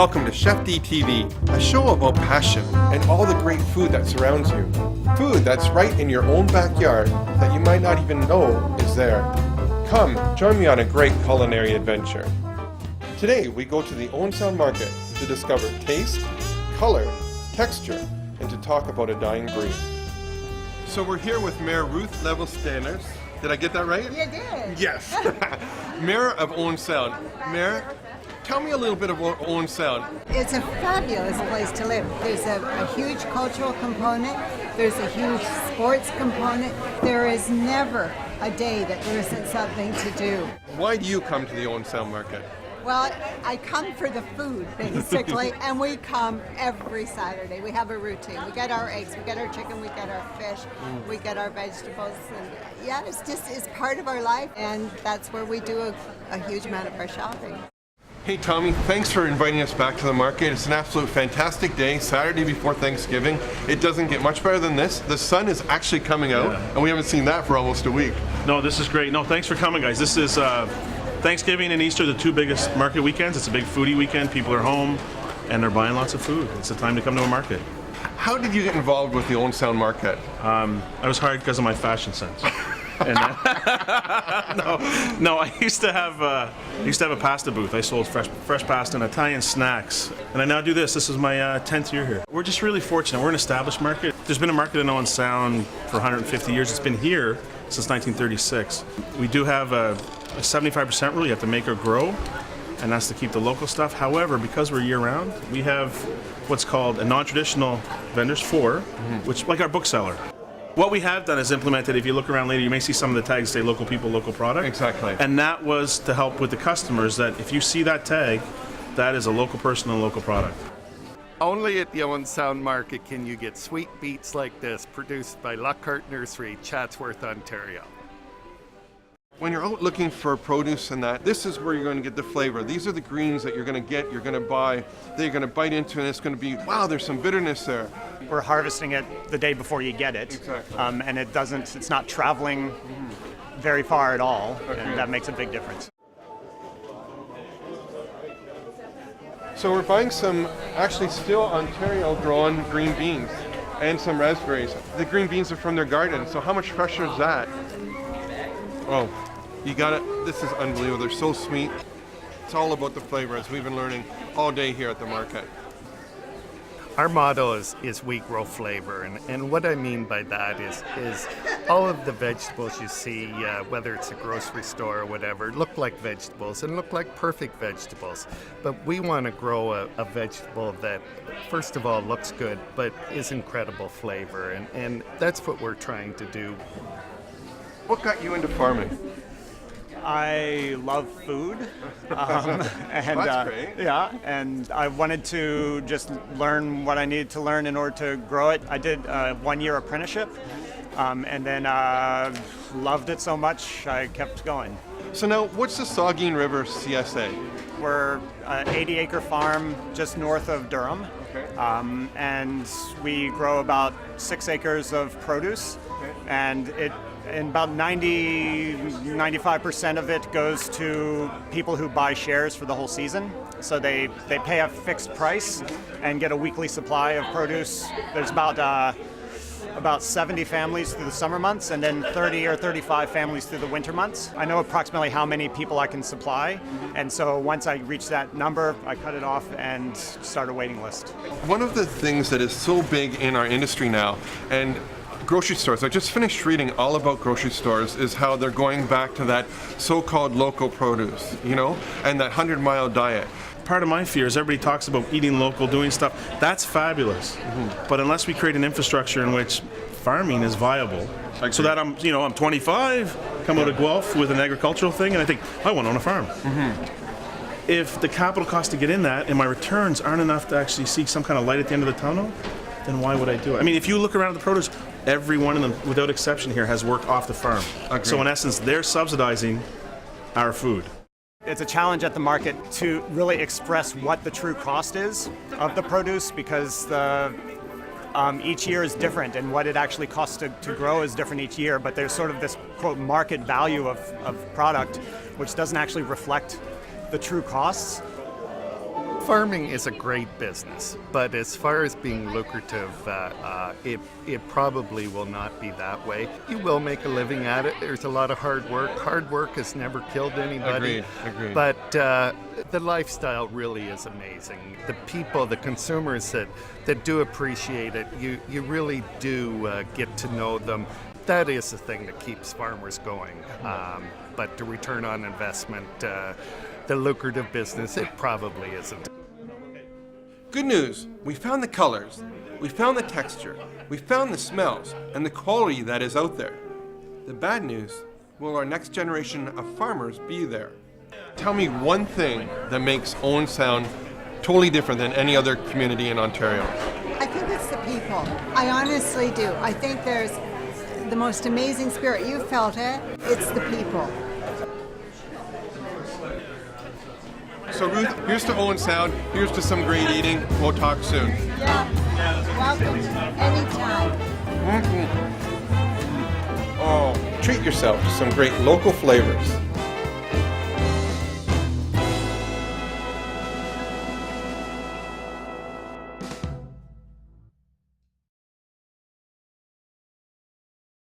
Welcome to ChefD TV, a show about passion and all the great food that surrounds you. Food that's right in your own backyard that you might not even know is there. Come, join me on a great culinary adventure. Today we go to the Owen Market to discover taste, color, texture, and to talk about a dying breed. So we're here with Mayor Ruth Level-Stanners. Did I get that right? You did. Yes. Mayor of Owen Sound. Mayor, tell me a little bit about Owen Sound. It's a fabulous place to live. There's a huge cultural component. There's a huge sports component. There is never a day that there isn't something to do. Why do you come to the Owen Sound Market? Well, I come for the food, basically, and we come every Saturday. We have a routine. We get our eggs, we get our chicken, we get our fish, we get our vegetables, and yeah, it's part of our life, and that's where we do a huge amount of our shopping. Hey Tommy, thanks for inviting us back to the market. It's an absolute fantastic day, Saturday before Thanksgiving. It doesn't get much better than this. The sun is actually coming out, and we haven't seen that for almost a week. No, this is great. No, thanks for coming, guys. This is Thanksgiving and Easter, the two biggest market weekends. It's a big foodie weekend. People are home and they're buying lots of food. It's a time to come to a market. How did you get involved with the Owen Sound Market? I was hired because of my fashion sense. And, no, I used to have a pasta booth. I sold fresh pasta and Italian snacks. And I now do this. This is my 10th year here. We're just really fortunate. We're an established market. There's been a market in Owen Sound for 150 years. It's been here since 1936. We do have a 75% rule. You have to make or grow, and that's to keep the local stuff. However, because we're year-round, we have what's called a non-traditional vendors for, which like our bookseller. What we have done is implemented, if you look around later, you may see some of the tags say local people, local product. Exactly. And that was to help with the customers, that if you see that tag, that is a local person and a local product. Only at the Owen Sound Market can you get sweet beets like this, produced by Lockhart Nursery, Chatsworth, Ontario. When you're out looking for produce and that, this is where you're going to get the flavor. These are the greens that you're going to get, you're going to buy, that you're going to bite into, and it's going to be, wow, there's some bitterness there. We're harvesting it the day before you get it. Exactly. And it's not traveling very far at all, and that makes a big difference. So we're buying some actually still Ontario grown green beans and some raspberries. The green beans are from their garden, so how much fresher is that? Oh, you got it. This is unbelievable. They're so sweet. It's all about the flavor, as we've been learning all day here at the market. Our motto is we grow flavor, and what I mean by that is all of the vegetables you see, whether it's a grocery store or whatever, look like vegetables and look like perfect vegetables. But we want to grow a vegetable that, first of all, looks good, but is incredible flavor, and that's what we're trying to do. What got you into farming? I love food, and That's great. yeah, and I wanted to just learn what I needed to learn in order to grow it. I did a 1-year apprenticeship, and then loved it so much I kept going. So now, what's the Saugeen River CSA? We're an 80-acre farm just north of Durham, and we grow about 6 acres of produce, and about 95% of it goes to people who buy shares for the whole season. So they pay a fixed price and get a weekly supply of produce. There's about 70 families through the summer months, and then 30 or 35 families through the winter months. I know approximately how many people I can supply, and so once I reach that number, I cut it off and start a waiting list. One of the things that is so big in our industry now, and grocery stores, I just finished reading all about grocery stores, is how they're going back to that so-called local produce, and that 100-mile diet. Part of my fear is everybody talks about eating local, doing stuff. That's fabulous. But unless we create an infrastructure in which farming is viable, so that I'm 25, come out of Guelph with an agricultural thing, and I think, I want to own a farm. If the capital cost to get in that and my returns aren't enough to actually see some kind of light at the end of the tunnel, then why would I do it? I mean, if you look around at the produce, every one of them, without exception here, has worked off the farm. Agreed. So in essence, they're subsidizing our food. It's a challenge at the market to really express what the true cost is of the produce, because each year is different, and what it actually costs to grow is different each year, but there's sort of this, quote, market value of product, which doesn't actually reflect the true costs. Farming is a great business, but as far as being lucrative, it probably will not be that way. You will make a living at it. There's a lot of hard work. Hard work has never killed anybody. Agreed. But the lifestyle really is amazing. The people, the consumers that do appreciate it, you really do get to know them. That is the thing that keeps farmers going. But the return on investment, the lucrative business, it probably isn't. Good news, we found the colors, we found the texture, we found the smells, and the quality that is out there. The bad news, will our next generation of farmers be there? Tell me one thing that makes Owen Sound totally different than any other community in Ontario. I think it's the people. I honestly do. I think there's the most amazing spirit. You felt it. It's the people. So Ruth, here's to Owen Sound, here's to some great eating. We'll talk soon. Yeah. Welcome. Anytime. Oh, treat yourself to some great local flavors.